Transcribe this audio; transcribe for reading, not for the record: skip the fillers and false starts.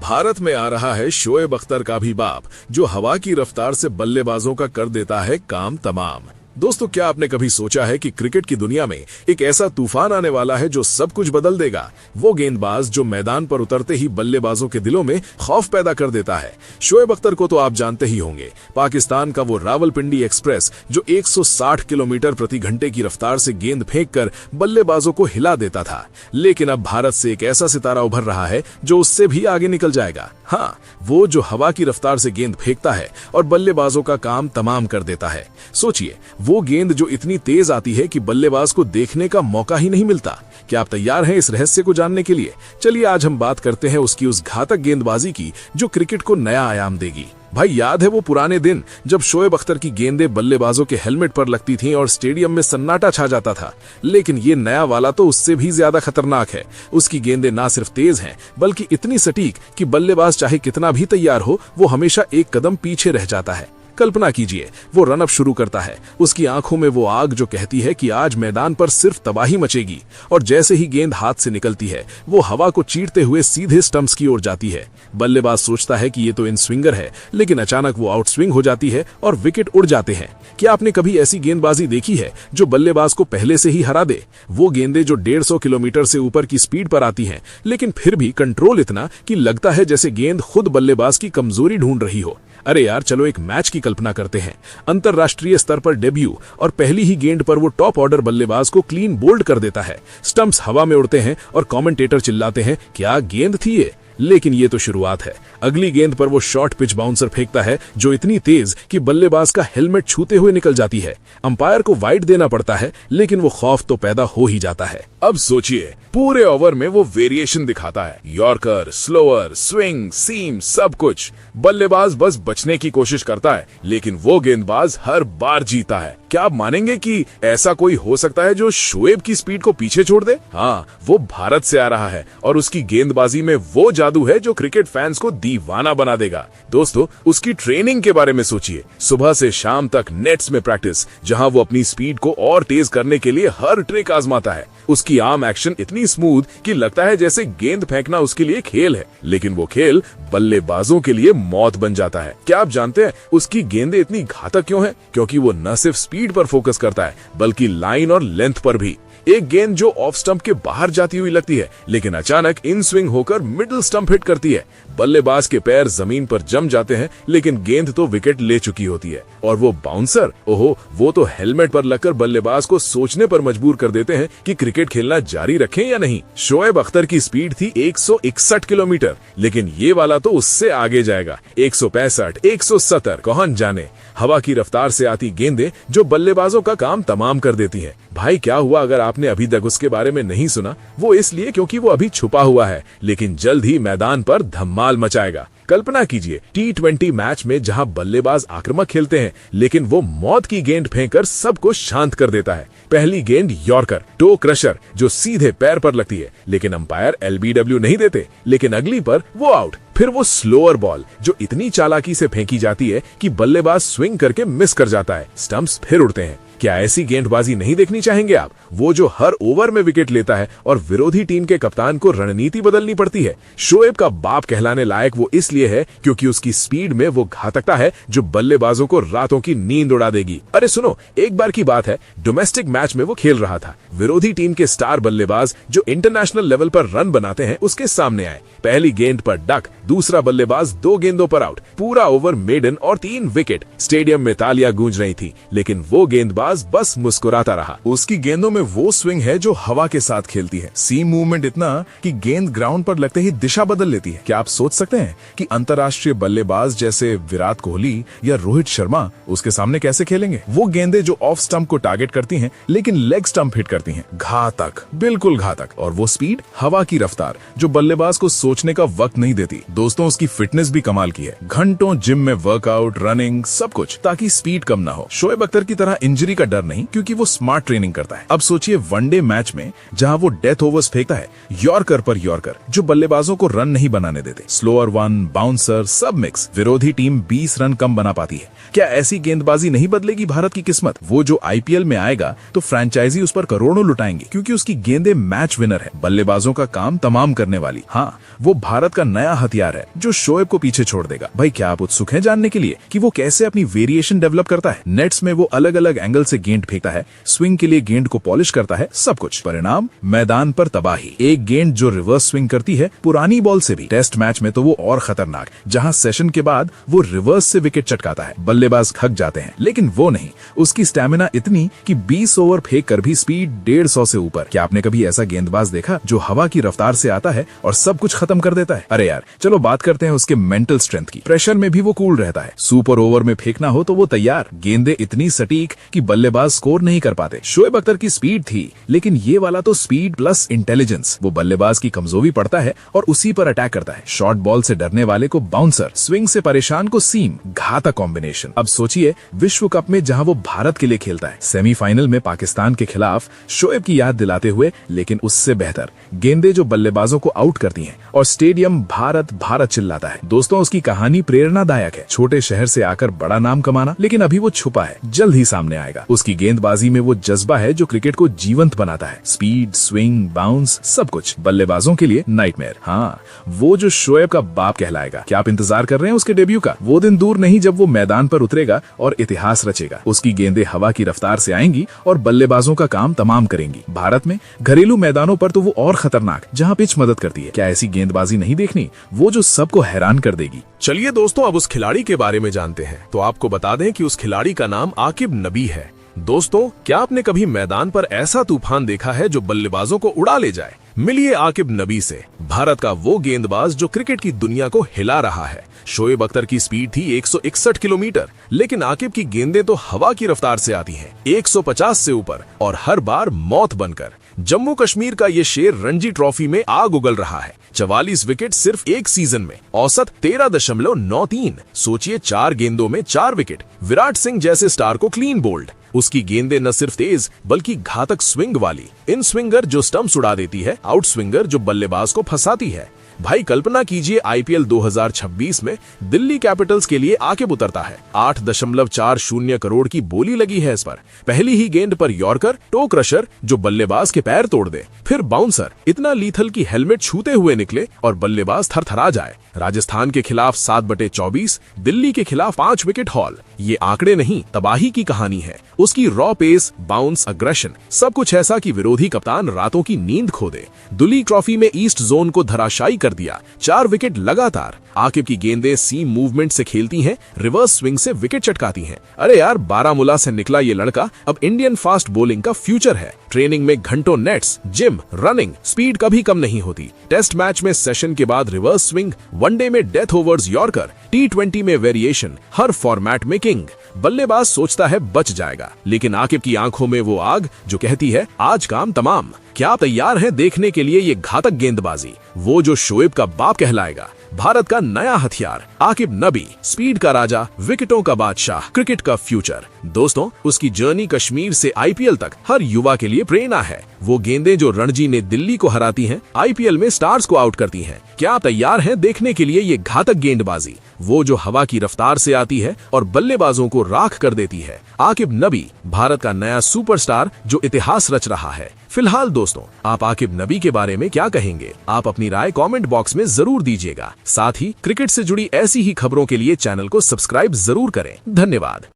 भारत में आ रहा है शोएब अख्तर का भी बाप, जो हवा की रफ्तार से बल्लेबाजों का कर देता है काम तमाम। दोस्तों, क्या आपने कभी सोचा है कि क्रिकेट की दुनिया में एक ऐसा तूफान आने वाला है जो सब कुछ बदल देगा? वो गेंदबाज जो मैदान पर उतरते ही बल्लेबाजों के दिलों में खौफ पैदा कर देता है। शोएब अख्तर को तो आप जानते ही होंगे। पाकिस्तान का वो रावलपिंडी एक्सप्रेस जो 160 किलोमीटर प्रति घंटे की रफ्तार से गेंद फेंककर बल्लेबाजों को हिला देता था। लेकिन अब भारत से एक ऐसा सितारा उभर रहा है जो उससे भी आगे निकल जाएगा। हाँ, वो जो हवा की रफ्तार से गेंद फेंकता है और बल्लेबाजों का काम तमाम कर देता है। सोचिए, वो गेंद जो इतनी तेज आती है कि बल्लेबाज को देखने का मौका ही नहीं मिलता। क्या आप तैयार हैं इस रहस्य को जानने के लिए? चलिए आज हम बात करते हैं उसकी उस घातक गेंदबाजी की जो क्रिकेट को नया आयाम देगी। भाई, याद है वो पुराने दिन जब शोएब अख्तर की गेंदें बल्लेबाजों के हेलमेट पर लगती थीं और स्टेडियम में सन्नाटा छा जाता था? लेकिन ये नया वाला तो उससे भी ज्यादा खतरनाक है। उसकी गेंदें ना सिर्फ तेज हैं बल्कि इतनी सटीक कि बल्लेबाज चाहे कितना भी तैयार हो, वो हमेशा एक कदम पीछे रह जाता है। कल्पना कीजिए, वो रनअप शुरू करता है, उसकी आंखों में वो आग जो कहती है कि आज मैदान पर सिर्फ तबाही मचेगी, और जैसे ही गेंद हाथ से निकलती है वो हवा को चीरते हुए सीधे स्टंप्स की ओर जाती है। बल्लेबाज सोचता है कि ये तो इन स्विंगर है, लेकिन अचानक वो आउट स्विंग हो जाती है और विकेट उड़ जाते हैं। क्या आपने कभी ऐसी गेंदबाजी देखी है जो बल्लेबाज को पहले से ही हरा दे? वो गेंदें जो 150 किलोमीटर से ऊपर की स्पीड पर आती हैं, लेकिन फिर भी कंट्रोल इतना कि लगता है जैसे गेंद खुद बल्लेबाज की कमजोरी ढूंढ रही हो। अरे यार, चलो एक मैच की कल्पना करते हैं। अंतरराष्ट्रीय स्तर पर डेब्यू और पहली ही गेंद पर वो टॉप ऑर्डर बल्लेबाज को क्लीन बोल्ड कर देता है। स्टंप्स हवा में उड़ते हैं और कमेंटेटर चिल्लाते हैं, क्या गेंद थी ये? लेकिन ये तो शुरुआत है। अगली गेंद पर वो शॉर्ट पिच बाउंसर फेंकता है जो इतनी तेज कि बल्लेबाज का हेलमेट छूते हुए निकल जाती है। अंपायर को वाइड देना पड़ता है, लेकिन वो खौफ तो पैदा हो ही जाता है। अब सोचिए, पूरे ओवर में वो वेरिएशन दिखाता है, यॉर्कर, स्लोअर, स्विंग, सीम, सब कुछ। बल्लेबाज बस बचने की कोशिश करता है, लेकिन वो गेंदबाज हर बार जीता है। क्या आप मानेंगे कि ऐसा कोई हो सकता है जो शोएब की स्पीड को पीछे छोड़ दे? हाँ, वो भारत से आ रहा है और उसकी गेंदबाजी में वो जादू है जो क्रिकेट फैंस को दीवाना बना देगा। दोस्तों, उसकी ट्रेनिंग के बारे में सोचिए। सुबह से शाम तक नेट्स में प्रैक्टिस, जहां वो अपनी स्पीड को और तेज करने के लिए हर ट्रिक आजमाता है। उसकी आर्म एक्शन इतनी स्मूथ कि लगता है जैसे गेंद फेंकना उसके लिए खेल है, लेकिन वो खेल बल्लेबाजों के लिए मौत बन जाता है। क्या आप जानते हैं उसकी गेंदें इतनी घातक क्यों हैं? क्योंकि वो न सिर्फ स्पीड पर फोकस करता है बल्कि लाइन और लेंथ पर भी। एक गेंद जो ऑफ स्टंप के बाहर जाती हुई लगती है, लेकिन अचानक इन स्विंग होकर मिडिल स्टंप हिट करती है। बल्लेबाज के पैर जमीन पर जम जाते हैं, लेकिन गेंद तो विकेट ले चुकी होती है। और वो बाउंसर, ओहो, वो तो हेलमेट पर लगकर बल्लेबाज को सोचने पर मजबूर कर देते हैं कि क्रिकेट खेलना जारी रखें या नहीं। शोएब अख्तर की स्पीड थी 161 किलोमीटर, लेकिन ये वाला तो उससे आगे जाएगा। 165, 170, कौन जाने। हवा की रफ्तार से आती गेंदें जो बल्लेबाजों का काम तमाम कर देती हैं। भाई, क्या हुआ अगर आपने अभी तक उसके बारे में नहीं सुना? वो इसलिए क्योंकि वो अभी छुपा हुआ है, लेकिन जल्द ही मैदान पर धमाल मचाएगा। कल्पना कीजिए, T20 मैच में जहां बल्लेबाज आक्रामक खेलते हैं, लेकिन वो मौत की गेंद फेंककर सबको शांत कर देता है। पहली गेंद यॉर्कर, टो क्रशर, जो सीधे पैर पर लगती है, लेकिन अंपायर LBW नहीं देते। लेकिन अगली पर वो आउट। फिर वो स्लोअर बॉल जो इतनी चालाकी से फेंकी जाती है कि बल्लेबाज स्विंग करके मिस कर जाता है। स्टंप्स फिर उड़ते हैं। क्या ऐसी गेंदबाजी नहीं देखनी चाहेंगे आप? वो जो हर ओवर में विकेट लेता है और विरोधी टीम के कप्तान को रणनीति बदलनी पड़ती है। शोएब का बाप कहलाने लायक वो इसलिए है क्योंकि उसकी स्पीड में वो घातकता है जो बल्लेबाजों को रातों की नींद उड़ा देगी। अरे सुनो, एक बार की बात है, डोमेस्टिक मैच में वो खेल रहा था। विरोधी टीम के स्टार बल्लेबाज जो इंटरनेशनल लेवल पर रन बनाते हैं उसके सामने आए। पहली गेंद पर डक, दूसरा बल्लेबाज 2 गेंदों पर आउट। पूरा ओवर मेडन और 3 विकेट। स्टेडियम में तालियां गूंज रही थी, लेकिन वो गेंदबाज बस मुस्कुराता रहा। उसकी गेंदों में वो स्विंग है जो हवा के साथ खेलती है। सीम मूवमेंट इतना कि गेंद ग्राउंड पर लगते ही दिशा बदल लेती है। क्या आप सोच सकते हैं कि अंतर्राष्ट्रीय बल्लेबाज जैसे विराट कोहली या रोहित शर्मा उसके सामने कैसे खेलेंगे? वो गेंदें जो ऑफ स्टंप को टारगेट करती हैं, लेकिन लेग स्टंप हिट करती हैं। घातक, बिल्कुल घातक। और वो स्पीड, हवा की रफ्तार जो बल्लेबाज को सोचने का वक्त नहीं देती। दोस्तों, उसकी फिटनेस भी कमाल की है। घंटों जिम में वर्कआउट, रनिंग, सब कुछ, ताकि स्पीड कम ना हो। शोएब अख्तर की तरह इंजरी का डर नहीं, क्योंकि वो स्मार्ट ट्रेनिंग करता है। अब सोचिए वनडे मैच में जहां वो डेथ ओवर्स फेंकता है, यॉर्कर पर यॉर्कर, जो बल्लेबाजों को रन नहीं बनाने देते। स्लोअर वन, बाउंसर, सब मिक्स। विरोधी टीम 20 रन कम बना पाती है। क्या ऐसी गेंदबाजी नहीं बदलेगी भारत की किस्मत? वो जो आईपीएल में आएगा तो फ्रेंचाइजी उस पर करोड़ों लुटाएंगे, क्योंकि उसकी गेंदें मैच विनर है, बल्लेबाजों का काम तमाम करने वाली। हाँ, वो भारत का नया हथियार है जो शोएब को पीछे छोड़ देगा। भाई, क्या आप उत्सुक हैं जानने के लिए कि वो कैसे अपनी वेरिएशन डेवलप करता है? नेट्स में वो अलग अलग एंगल से गेंद फेंकता है, स्विंग के लिए गेंद को पॉलिश करता है, सब कुछ। परिणाम, मैदान पर तबाही। एक गेंद जो रिवर्स स्विंग करती है पुरानी बॉल से भी। टेस्ट मैच में तो वो और खतरनाक, जहां सेशन के बाद वो रिवर्स से विकेट चटकाता है, बल्लेबाज थक जाते हैं। लेकिन वो नहीं, उसकी स्टैमिना इतनी कि 20 ओवर फेंक कर भी स्पीड 150 से ऊपर। क्या आपने कभी ऐसा गेंदबाज देखा जो हवा की रफ्तार से आता है और सब कुछ खत्म कर देता है? अरे यार, चलो बात करते हैं उसके मेंटल स्ट्रेंथ की। प्रेशर में भी वो कूल रहता है। सुपर ओवर में फेंकना हो तो वो तैयार। गेंदें इतनी सटीक कि बल्लेबाज स्कोर नहीं कर पाते। शोएब अख्तर की स्पीड थी, लेकिन ये वाला तो स्पीड प्लस इंटेलिजेंस। वो बल्लेबाज की कमजोरी पड़ता है और उसी पर अटैक करता है। शॉर्ट बॉल से डरने वाले को बाउंसर, स्विंग से परेशान को सीम। घातक कॉम्बिनेशन। अब सोचिए विश्व कप में जहां वो भारत के लिए खेलता है, सेमीफाइनल में पाकिस्तान के खिलाफ शोएब की याद दिलाते हुए, लेकिन उससे बेहतर गेंदें जो बल्लेबाजों को आउट करती हैं और स्टेडियम भारत भारत चिल्लाता है। दोस्तों, उसकी कहानी प्रेरणादायक है। छोटे शहर से आकर बड़ा नाम कमाना, लेकिन अभी वो छुपा है, जल्द ही सामने आएगा। उसकी गेंदबाजी में वो जज्बा है जो क्रिकेट को जीवंत बनाता है। स्पीड, स्विंग, बाउंस, सब कुछ बल्लेबाजों के लिए नाइटमेयर। हाँ, वो जो शोएब का बाप कहलाएगा। क्या आप इंतजार कर रहे हैं उसके डेब्यू का? वो दिन दूर नहीं जब वो मैदान पर उतरेगा और इतिहास रचेगा। उसकी गेंदें हवा की रफ्तार से आएंगी और बल्लेबाजों का काम तमाम करेंगी। भारत में घरेलू मैदानों पर तो वो और खतरनाक, जहां पिच मदद करती है। क्या ऐसी गेंदबाजी नहीं देखनी? वो जो सबको हैरान कर देगी। चलिए दोस्तों, अब उस खिलाड़ी के बारे में जानते हैं। तो आपको बता दें कि उस खिलाड़ी का नाम आकिब नबी है। दोस्तों, क्या आपने कभी मैदान पर ऐसा तूफान देखा है जो बल्लेबाजों को उड़ा ले जाए? मिलिए आकिब नबी से, भारत का वो गेंदबाज जो क्रिकेट की दुनिया को हिला रहा है। शोएब अख्तर की स्पीड थी 161 किलोमीटर, लेकिन आकिब की गेंदें तो हवा की रफ्तार से आती हैं, 150 से ऊपर, और हर बार मौत बनकर। जम्मू कश्मीर का ये शेर रणजी ट्रॉफी में आग उगल रहा है। 44 विकेट सिर्फ एक सीजन में, औसत 13.93। सोचिए, 4 गेंदों में 4 विकेट। विराट सिंह जैसे स्टार को क्लीन बोल्ड। उसकी गेंदें न सिर्फ तेज बल्कि घातक स्विंग वाली। इन स्विंगर जो स्टंप्स उड़ा देती है, आउट स्विंगर जो बल्लेबाज को फंसाती है। भाई, कल्पना कीजिए आईपीएल 2026 में दिल्ली कैपिटल्स के लिए आकिब उतरता है। 8.40 करोड़ की बोली लगी है इस पर। पहली ही गेंद पर यॉर्कर, टो क्रशर जो बल्लेबाज के पैर तोड़ दे, फिर बाउंसर इतना लीथल की हेलमेट छूते हुए निकले और बल्लेबाज थरथरा जाए। राजस्थान के खिलाफ 7/24, दिल्ली के खिलाफ 5 विकेट हॉल। ये आंकड़े नहीं, तबाही की कहानी है। उसकी रॉ पेस, बाउंस, अग्रेशन, सब कुछ ऐसा कि विरोधी कप्तान रातों की नींद खो दे। दिल्ली ट्रॉफी में ईस्ट जोन को धराशायी कर दिया, 4 विकेट लगातार। आकिब की गेंदें सीम मूवमेंट से खेलती हैं, रिवर्स स्विंग से विकेट चटकाती हैं। अरे यार, बारामूला से निकला ये लड़का अब इंडियन फास्ट बॉलिंग का फ्यूचर है। ट्रेनिंग में घंटों नेट्स, जिम, रनिंग, स्पीड कभी कम नहीं होती। टेस्ट मैच में सेशन के बाद रिवर्स स्विंग, वनडे में डेथ ओवर्स यॉर्कर, T20 में वेरिएशन, हर फॉर्मेट में किंग। बल्लेबाज सोचता है बच जाएगा, लेकिन आकिब की आंखों में वो आग जो कहती है आज काम तमाम। क्या आप तैयार हैं देखने के लिए ये घातक गेंदबाजी? वो जो शोएब का बाप कहलाएगा, भारत का नया हथियार आकिब नबी, स्पीड का राजा, विकेटों का बादशाह, क्रिकेट का फ्यूचर। दोस्तों, उसकी जर्नी कश्मीर से आईपीएल तक हर युवा के लिए प्रेरणा है। वो गेंदें जो रणजी ने दिल्ली को हराती हैं, आईपीएल में स्टार्स को आउट करती हैं। क्या आप तैयार हैं देखने के लिए ये घातक गेंदबाजी? वो जो हवा की रफ्तार से आती है और बल्लेबाजों को राख कर देती है। आकिब नबी, भारत का नया सुपरस्टार जो इतिहास रच रहा है। फिलहाल दोस्तों, आप आकिब नबी के बारे में क्या कहेंगे? आप अपनी राय कमेंट बॉक्स में जरूर दीजिएगा। साथ ही क्रिकेट से जुड़ी ऐसी ही खबरों के लिए चैनल को सब्सक्राइब जरूर करें। धन्यवाद।